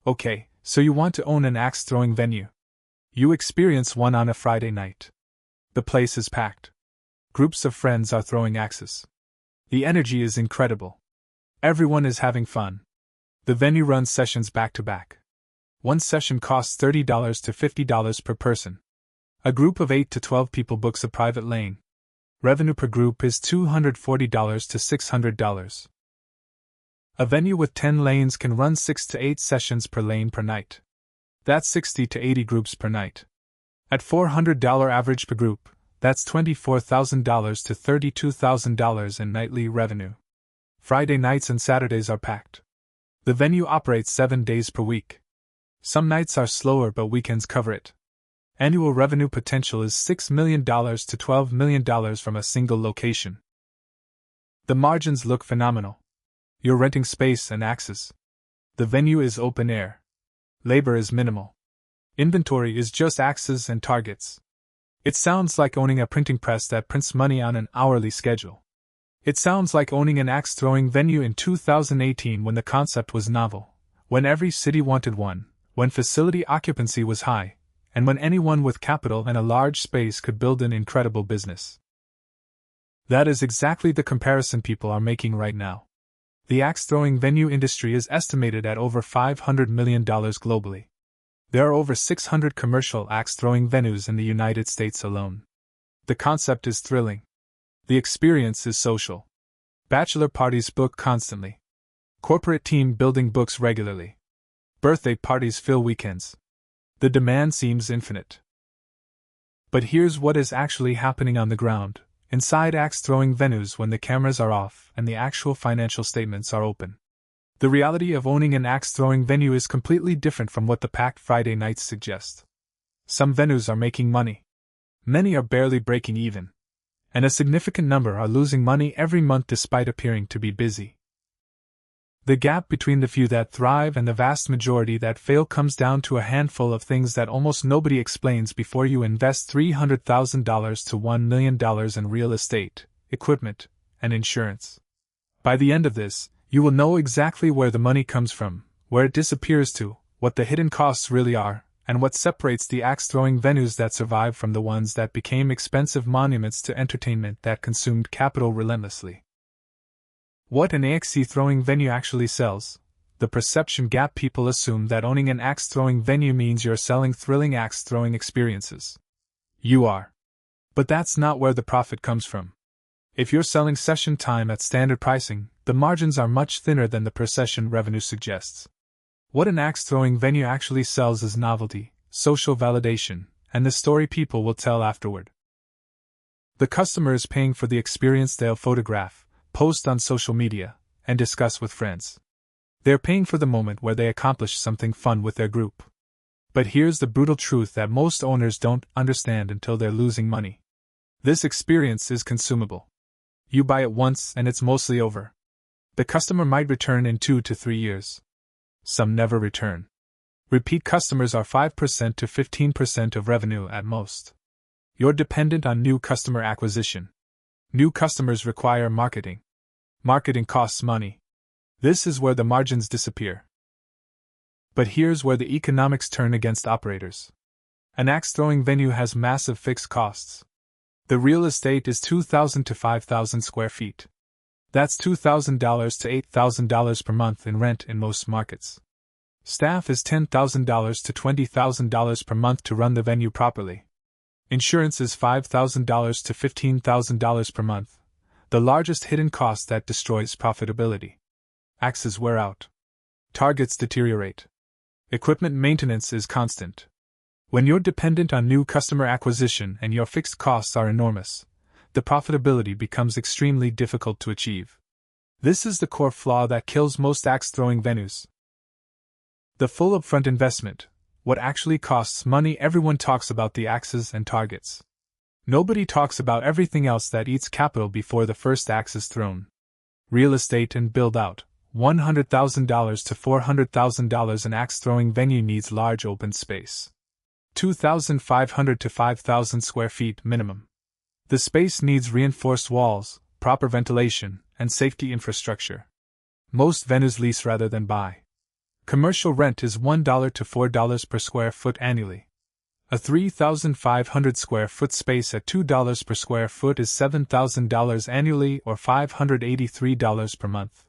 Okay, so you want to own an axe-throwing venue. You experience one on a Friday night. The place is packed. Groups of friends are throwing axes. The energy is incredible. Everyone is having fun. The venue runs sessions back to back. One session costs $30 to $50 per person. A group of 8 to 12 people books a private lane. Revenue per group is $240 to $600. A venue with 10 lanes can run 6 to 8 sessions per lane per night. That's 60 to 80 groups per night. At $400 average per group, that's $24,000 to $32,000 in nightly revenue. Friday nights and Saturdays are packed. The venue operates 7 days per week. Some nights are slower, but weekends cover it. Annual revenue potential is $6 million to $12 million from a single location. The margins look phenomenal. You're renting space and axes. The venue is open air. Labor is minimal. Inventory is just axes and targets. It sounds like owning a printing press that prints money on an hourly schedule. It sounds like owning an axe-throwing venue in 2018 when the concept was novel, when every city wanted one, when facility occupancy was high, and when anyone with capital and a large space could build an incredible business. That is exactly the comparison people are making right now. The axe-throwing venue industry is estimated at over $500 million globally. There are over 600 commercial axe-throwing venues in the United States alone. The concept is thrilling. The experience is social. Bachelor parties book constantly. Corporate team building books regularly. Birthday parties fill weekends. The demand seems infinite. But here's what is actually happening on the ground, inside axe-throwing venues when the cameras are off and the actual financial statements are open. The reality of owning an axe-throwing venue is completely different from what the packed Friday nights suggest. Some venues are making money. Many are barely breaking even. And a significant number are losing money every month despite appearing to be busy. The gap between the few that thrive and the vast majority that fail comes down to a handful of things that almost nobody explains before you invest $300,000 to $1 million in real estate, equipment, and insurance. By the end of this, you will know exactly where the money comes from, where it disappears to, what the hidden costs really are, and what separates the axe-throwing venues that survive from the ones that became expensive monuments to entertainment that consumed capital relentlessly. What an axe-throwing venue actually sells. The perception gap: people assume that owning an axe-throwing venue means you're selling thrilling axe-throwing experiences. You are. But that's not where the profit comes from. If you're selling session time at standard pricing, the margins are much thinner than the per-session revenue suggests. What an axe-throwing venue actually sells is novelty, social validation, and the story people will tell afterward. The customer is paying for the experience they'll photograph, post on social media, and discuss with friends. They're paying for the moment where they accomplish something fun with their group. But here's the brutal truth that most owners don't understand until they're losing money. This experience is consumable. You buy it once and it's mostly over. The customer might return in 2 to 3 years. Some never return. Repeat customers are 5% to 15% of revenue at most. You're dependent on new customer acquisition. New customers require marketing. Marketing costs money. This is where the margins disappear. But here's where the economics turn against operators. An axe-throwing venue has massive fixed costs. The real estate is 2,000 to 5,000 square feet. That's $2,000 to $8,000 per month in rent in most markets. Staff is $10,000 to $20,000 per month to run the venue properly. Insurance is $5,000 to $15,000 per month, the largest hidden cost that destroys profitability. Axes wear out. Targets deteriorate. Equipment maintenance is constant. When you're dependent on new customer acquisition and your fixed costs are enormous, the profitability becomes extremely difficult to achieve. This is the core flaw that kills most axe-throwing venues. The full upfront investment, what actually costs money. Everyone talks about the axes and targets. Nobody talks about everything else that eats capital before the first axe is thrown. Real estate and build-out. $100,000 to $400,000. An axe-throwing venue needs large open space. 2,500 to 5,000 square feet minimum. The space needs reinforced walls, proper ventilation, and safety infrastructure. Most venues lease rather than buy. Commercial rent is $1 to $4 per square foot annually. A 3,500 square foot space at $2 per square foot is $7,000 annually or $583 per month.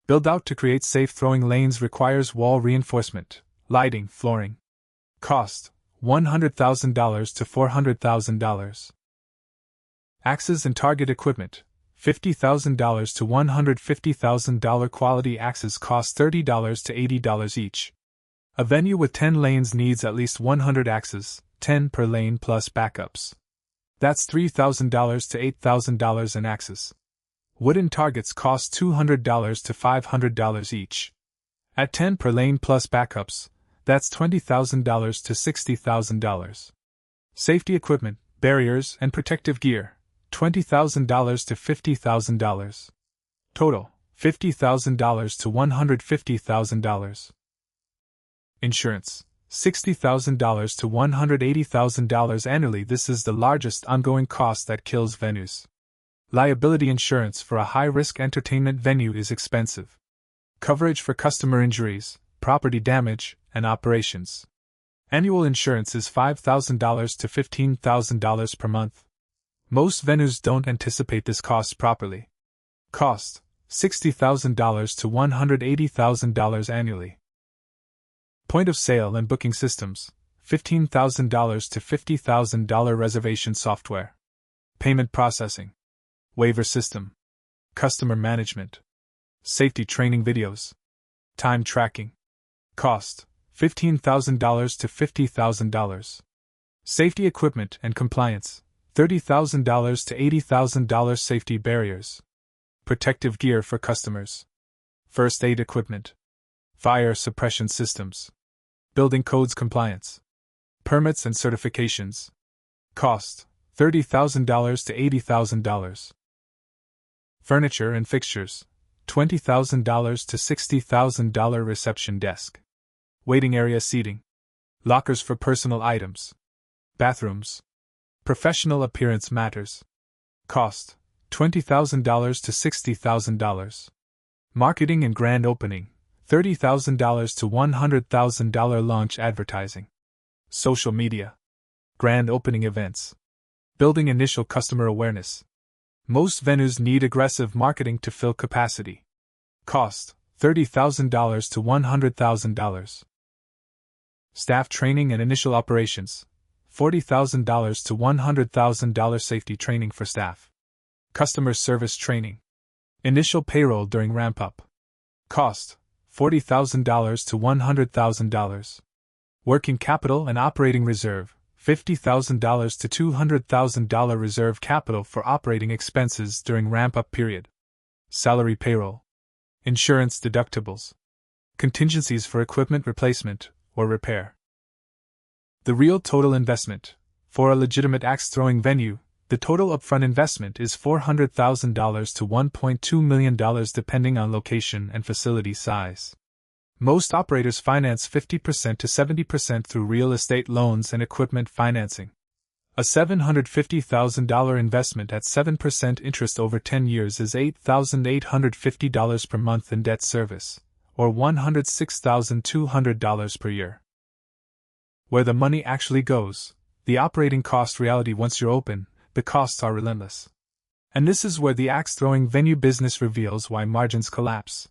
Build out to create safe throwing lanes requires wall reinforcement, lighting, flooring. Cost $100,000 to $400,000. Axes and target equipment $50,000 to $150,000. Quality axes cost $30 to $80 each. A venue with 10 lanes needs at least 100 axes, 10 per lane plus backups. That's $3,000 to $8,000 in axes. Wooden targets cost $200 to $500 each. At 10 per lane plus backups, that's $20,000 to $60,000. Safety equipment, barriers, and protective gear $20,000 to $50,000. Total $50,000 to $150,000. Insurance $60,000 to $180,000 annually. This is the largest ongoing cost that kills venues. Liability insurance for a high-risk entertainment venue is expensive. Coverage for customer injuries, property damage, and operations. Annual insurance is $5,000 to $15,000 per month. Most venues don't anticipate this cost properly. Cost $60,000 to $180,000 annually. Point of sale and booking systems $15,000 to $50,000. Reservation software. Payment processing. Waiver system. Customer management. Safety training videos. Time tracking. Cost $15,000 to $50,000. Safety equipment and compliance $30,000 to $80,000. Safety barriers. Protective gear for customers. First aid equipment. Fire suppression systems. Building codes compliance. Permits and certifications. Cost $30,000 to $80,000. Furniture and fixtures $20,000 to $60,000. Reception desk. Waiting area seating. Lockers for personal items. Bathrooms. Professional appearance matters. Cost $20,000 to $60,000. Marketing and grand opening $30,000 to $100,000. Launch advertising. Social media. Grand opening events. Building initial customer awareness. Most venues need aggressive marketing to fill capacity. Cost $30,000 to $100,000. Staff training and initial operations $40,000 to $100,000. Safety training for staff. Customer service training. Initial payroll during ramp-up. Cost $40,000 to $100,000. Working capital and operating reserve $50,000 to $200,000. Reserve capital for operating expenses during ramp-up period. Salary payroll. Insurance deductibles. Contingencies for equipment replacement or repair. The real total investment. For a legitimate axe-throwing venue, the total upfront investment is $400,000 to $1.2 million depending on location and facility size. Most operators finance 50% to 70% through real estate loans and equipment financing. A $750,000 investment at 7% interest over 10 years is $8,850 per month in debt service, or $106,200 per year. Where the money actually goes, the operating cost reality. Once you're open, the costs are relentless. And this is where the axe-throwing venue business reveals why margins collapse.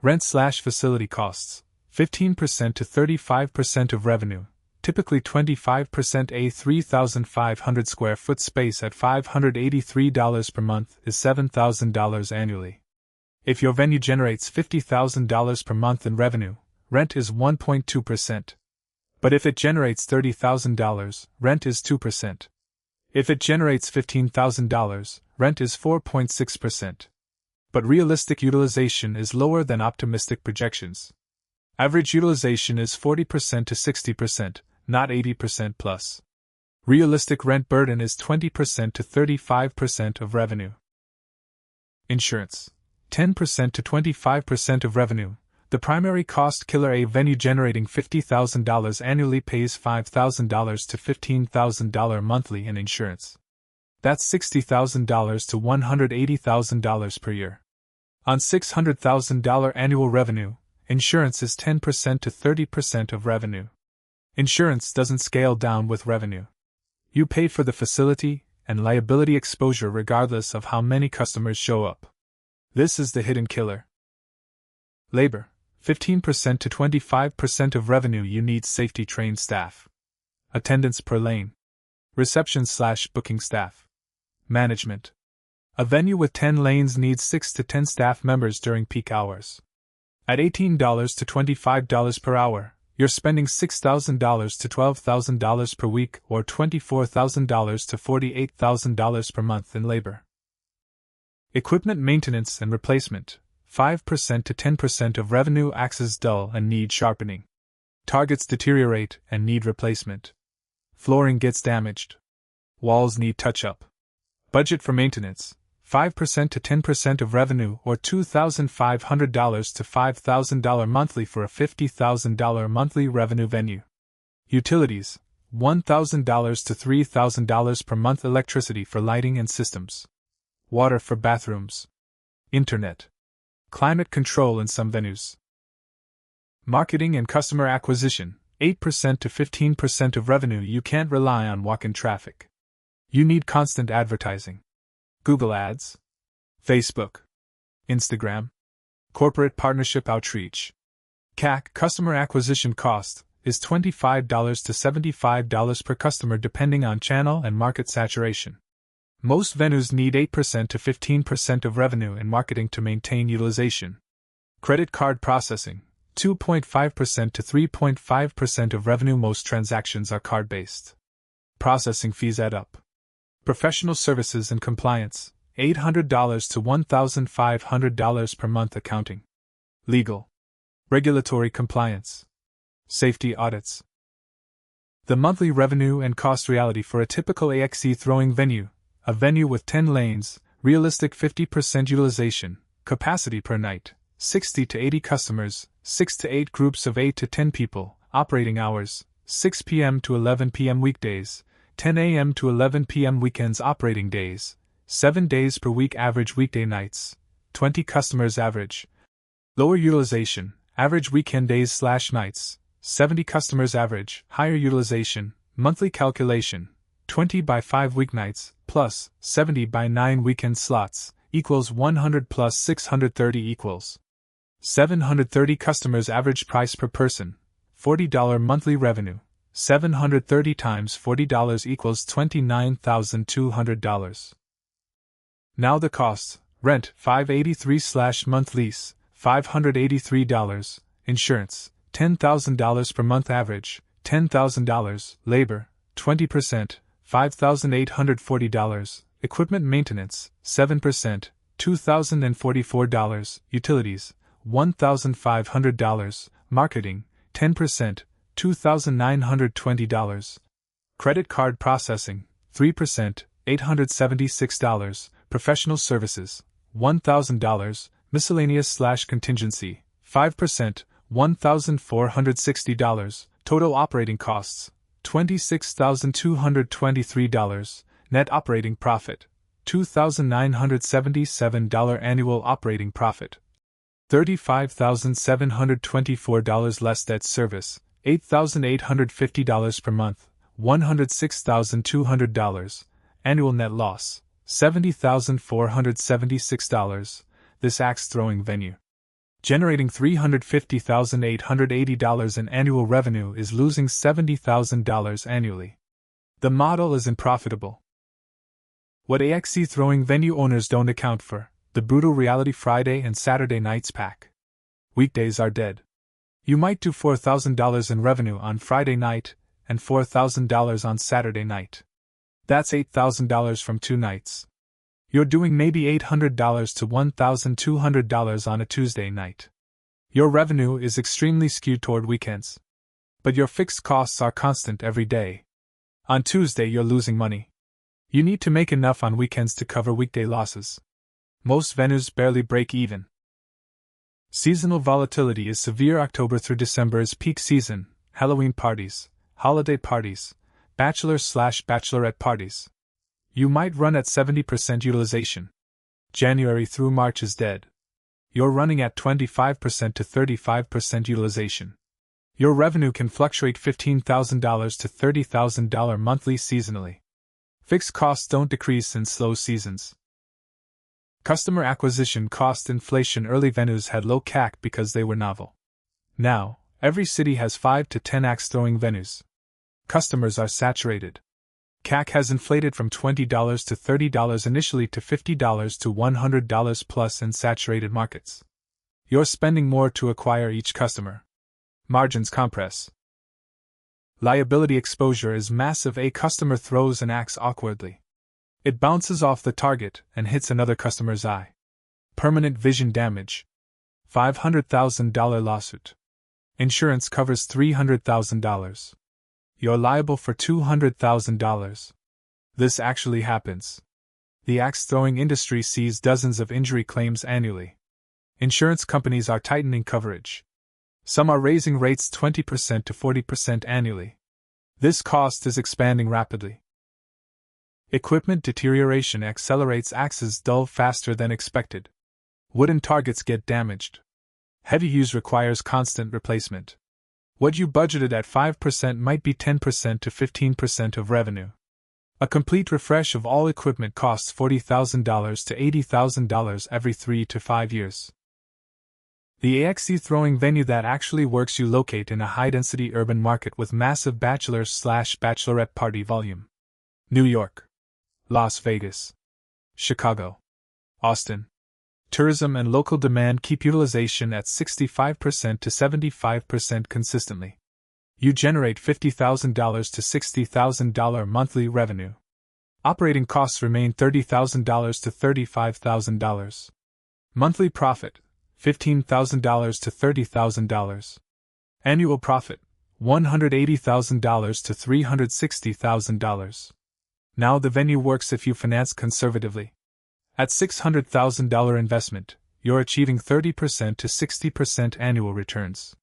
Rent/facility costs 15% to 35% of revenue, typically 25%. A 3,500 square foot space at $583 per month is $7,000 annually. If your venue generates $50,000 per month in revenue, rent is 1.2%. But if it generates $30,000, rent is 2%. If it generates $15,000, rent is 4.6%. But realistic utilization is lower than optimistic projections. Average utilization is 40% to 60%, not 80% plus. Realistic rent burden is 20% to 35% of revenue. Insurance 10% to 25% of revenue. The primary cost killer. A venue generating $50,000 annually pays $5,000 to $15,000 monthly in insurance. That's $60,000 to $180,000 per year. On $600,000 annual revenue, Insurance is 10% to 30% of revenue. Insurance doesn't scale down with revenue. You pay for the facility and liability exposure regardless of how many customers show up. This is the hidden killer. Labor, 15% to 25% of revenue. You need safety-trained staff. Attendance per lane. Reception/booking staff. Management. A venue with 10 lanes needs 6 to 10 staff members during peak hours. At $18 to $25 per hour, you're spending $6,000 to $12,000 per week or $24,000 to $48,000 per month in labor. Equipment maintenance and replacement, 5% to 10% of revenue. Axes dull and need sharpening. Targets deteriorate and need replacement. Flooring gets damaged. Walls need touch-up. Budget for maintenance, 5% to 10% of revenue or $2,500 to $5,000 monthly for a $50,000 monthly revenue venue. Utilities, $1,000 to $3,000 per month. Electricity for lighting and systems. Water for bathrooms. Internet. Climate control in some venues. Marketing and customer acquisition, 8% to 15% of revenue. You can't rely on walk-in traffic. You need constant advertising. Google Ads, Facebook, Instagram, corporate partnership outreach. CAC, customer acquisition cost, is $25 to $75 per customer depending on channel and market saturation. Most venues need 8% to 15% of revenue in marketing to maintain utilization. Credit card processing, 2.5% to 3.5% of revenue. Most transactions are card-based. Processing fees add up. Professional services and compliance, $800 to $1,500 per month. Accounting. Legal. Regulatory compliance. Safety audits. The monthly revenue and cost reality for a typical AXE throwing venue. A venue with 10 lanes, realistic 50% utilization, capacity per night, 60 to 80 customers, 6 to 8 groups of 8 to 10 people, operating hours, 6 p.m. to 11 p.m. weekdays, 10 a.m. to 11 p.m. weekends. Operating days, 7 days per week. Average weekday nights, 20 customers average. Lower utilization, average weekend days/nights, 70 customers average. Higher utilization, monthly calculation, 20 by 5 weeknights, plus 70 by 9 weekend slots, equals 100 plus 630 equals 730 customers. Average price per person, $40 monthly revenue, 730 times $40 equals $29,200. Now the costs: rent, $583/month, lease, $583, insurance, $10,000 per month average, $10,000, labor, 20%, $5,840, equipment maintenance, 7%, $2,044, utilities, $1,500, marketing, 10%, $2,920, credit card processing, 3%, $876, professional services, $1,000, miscellaneous/contingency, 5%, $1,460, total operating costs, $26,223, net operating profit, $2,977, annual operating profit, $35,724, less debt service, $8,850 per month, $106,200, annual net loss, $70,476. This axe throwing venue, generating $350,880 in annual revenue, is losing $70,000 annually. The model isn't profitable. What AXE throwing venue owners don't account for: the brutal reality. Friday and Saturday nights pack. Weekdays are dead. You might do $4,000 in revenue on Friday night and $4,000 on Saturday night. That's $8,000 from 2 nights. You're doing maybe $800 to $1,200 on a Tuesday night. Your revenue is extremely skewed toward weekends. But your fixed costs are constant every day. On Tuesday you're losing money. You need to make enough on weekends to cover weekday losses. Most venues barely break even. Seasonal volatility is severe. October through December is peak season: Halloween parties, holiday parties, bachelor/bachelorette parties. You might run at 70% utilization. January through March is dead. You're running at 25% to 35% utilization. Your revenue can fluctuate $15,000 to $30,000 monthly seasonally. Fixed costs don't decrease in slow seasons. Customer acquisition cost inflation. Early venues had low CAC because they were novel. Now, every city has 5 to 10 axe-throwing venues. Customers are saturated. CAC has inflated from $20 to $30 initially to $50 to $100 plus in saturated markets. You're spending more to acquire each customer. Margins compress. Liability exposure is massive. A customer throws an axe awkwardly. It bounces off the target and hits another customer's eye. Permanent vision damage. $500,000 lawsuit. Insurance covers $300,000. You're liable for $200,000. This actually happens. The axe-throwing industry sees dozens of injury claims annually. Insurance companies are tightening coverage. Some are raising rates 20% to 40% annually. This cost is expanding rapidly. Equipment deterioration accelerates. Axes dull faster than expected. Wooden targets get damaged. Heavy use requires constant replacement. What you budgeted at 5% might be 10% to 15% of revenue. A complete refresh of all equipment costs $40,000 to $80,000 every 3 to 5 years. The axe throwing venue that actually works. You locate in a high-density urban market with massive bachelor/bachelorette party volume. New York, Las Vegas, Chicago, Austin. Tourism and local demand keep utilization at 65% to 75% consistently. You generate $50,000 to $60,000 monthly revenue. Operating costs remain $30,000 to $35,000. Monthly profit, $15,000 to $30,000. Annual profit, $180,000 to $360,000. Now the venue works if you finance conservatively. At $600,000 investment, you're achieving 30% to 60% annual returns.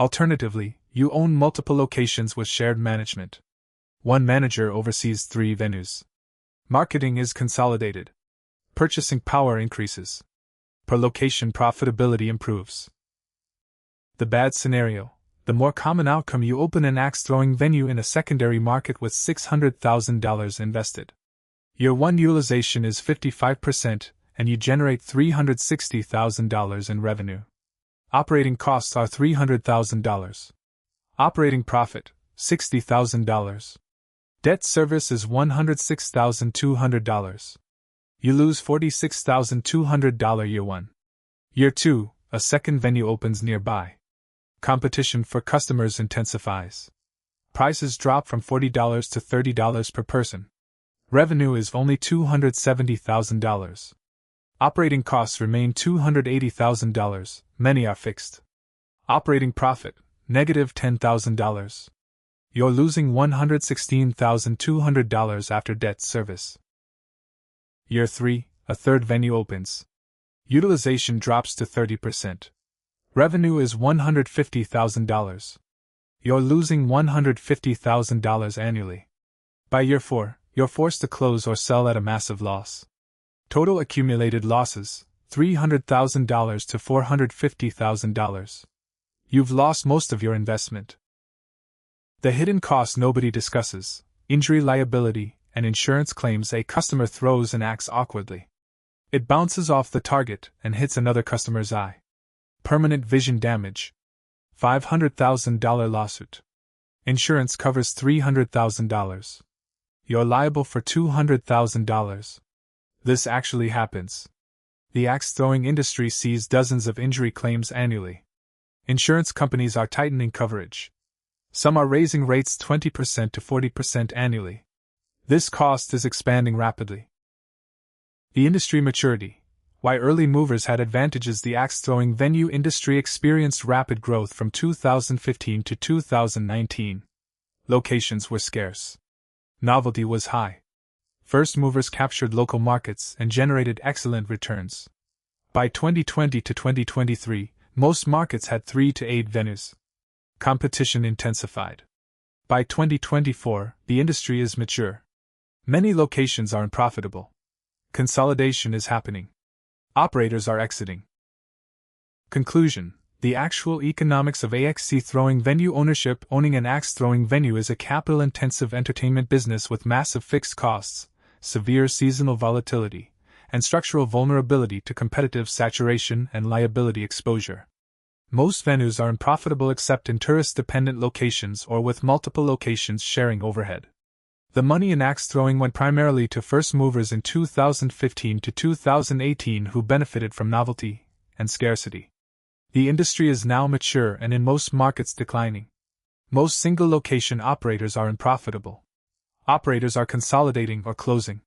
Alternatively, you own multiple locations with shared management. One manager oversees 3 venues. Marketing is consolidated. Purchasing power increases. Per location profitability improves. The bad scenario. The more common outcome: you open an axe-throwing venue in a secondary market with $600,000 invested. Year 1 utilization is 55%, and you generate $360,000 in revenue. Operating costs are $300,000. Operating profit, $60,000. Debt service is $106,200. You lose $46,200 year 1. Year 2, a second venue opens nearby. Competition for customers intensifies. Prices drop from $40 to $30 per person. Revenue is only $270,000. Operating costs remain $280,000, many are fixed. Operating profit, negative $10,000. You're losing $116,200 after debt service. Year 3, a third venue opens. Utilization drops to 30%. Revenue is $150,000. You're losing $150,000 annually. By year 4, you're forced to close or sell at a massive loss. Total accumulated losses, $300,000 to $450,000. You've lost most of your investment. The hidden costs nobody discusses: injury liability and insurance claims. A customer throws an axe awkwardly. It bounces off the target and hits another customer's eye. Permanent vision damage. $500,000 lawsuit. Insurance covers $300,000. You're liable for $200,000. This actually happens. The axe-throwing industry sees dozens of injury claims annually. Insurance companies are tightening coverage. Some are raising rates 20% to 40% annually. This cost is expanding rapidly. The industry maturity. Why early movers had advantages. The axe-throwing venue industry experienced rapid growth from 2015 to 2019. Locations were scarce. Novelty was high. First movers captured local markets and generated excellent returns. By 2020 to 2023, most markets had 3 to 8 venues. Competition intensified. By 2024, the industry is mature. Many locations are unprofitable. Consolidation is happening. Operators are exiting. Conclusion: the actual economics of AXC throwing venue ownership. Owning an axe throwing venue is a capital-intensive entertainment business with massive fixed costs, severe seasonal volatility, and structural vulnerability to competitive saturation and liability exposure. Most venues are unprofitable except in tourist-dependent locations or with multiple locations sharing overhead. The money in axe throwing went primarily to first movers in 2015 to 2018 who benefited from novelty and scarcity. The industry is now mature and in most markets declining. Most single-location operators are unprofitable. Operators are consolidating or closing.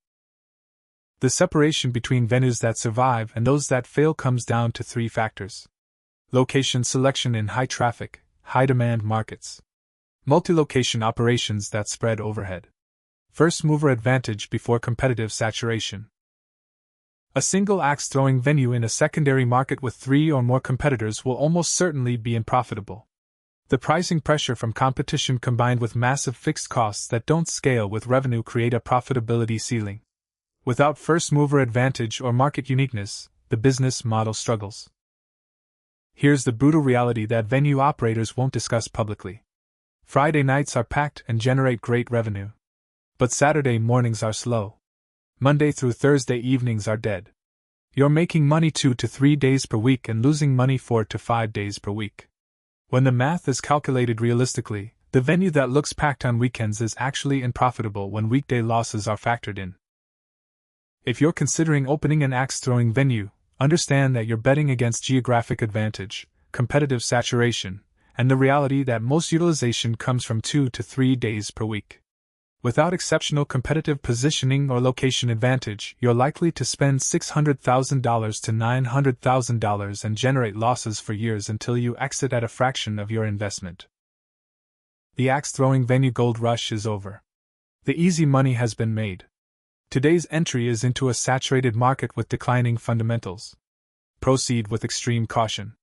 The separation between venues that survive and those that fail comes down to three factors: location selection in high-traffic, high-demand markets, multi-location operations that spread overhead, first-mover advantage before competitive saturation. A single axe-throwing venue in a secondary market with 3 or more competitors will almost certainly be unprofitable. The pricing pressure from competition combined with massive fixed costs that don't scale with revenue create a profitability ceiling. Without first-mover advantage or market uniqueness, the business model struggles. Here's the brutal reality that venue operators won't discuss publicly. Friday nights are packed and generate great revenue. But Saturday mornings are slow. Monday through Thursday evenings are dead. You're making money 2 to 3 days per week and losing money 4 to 5 days per week. When the math is calculated realistically, the venue that looks packed on weekends is actually unprofitable when weekday losses are factored in. If you're considering opening an axe-throwing venue, understand that you're betting against geographic advantage, competitive saturation, and the reality that most utilization comes from 2 to 3 days per week. Without exceptional competitive positioning or location advantage, you're likely to spend $600,000 to $900,000 and generate losses for years until you exit at a fraction of your investment. The axe-throwing venue gold rush is over. The easy money has been made. Today's entry is into a saturated market with declining fundamentals. Proceed with extreme caution.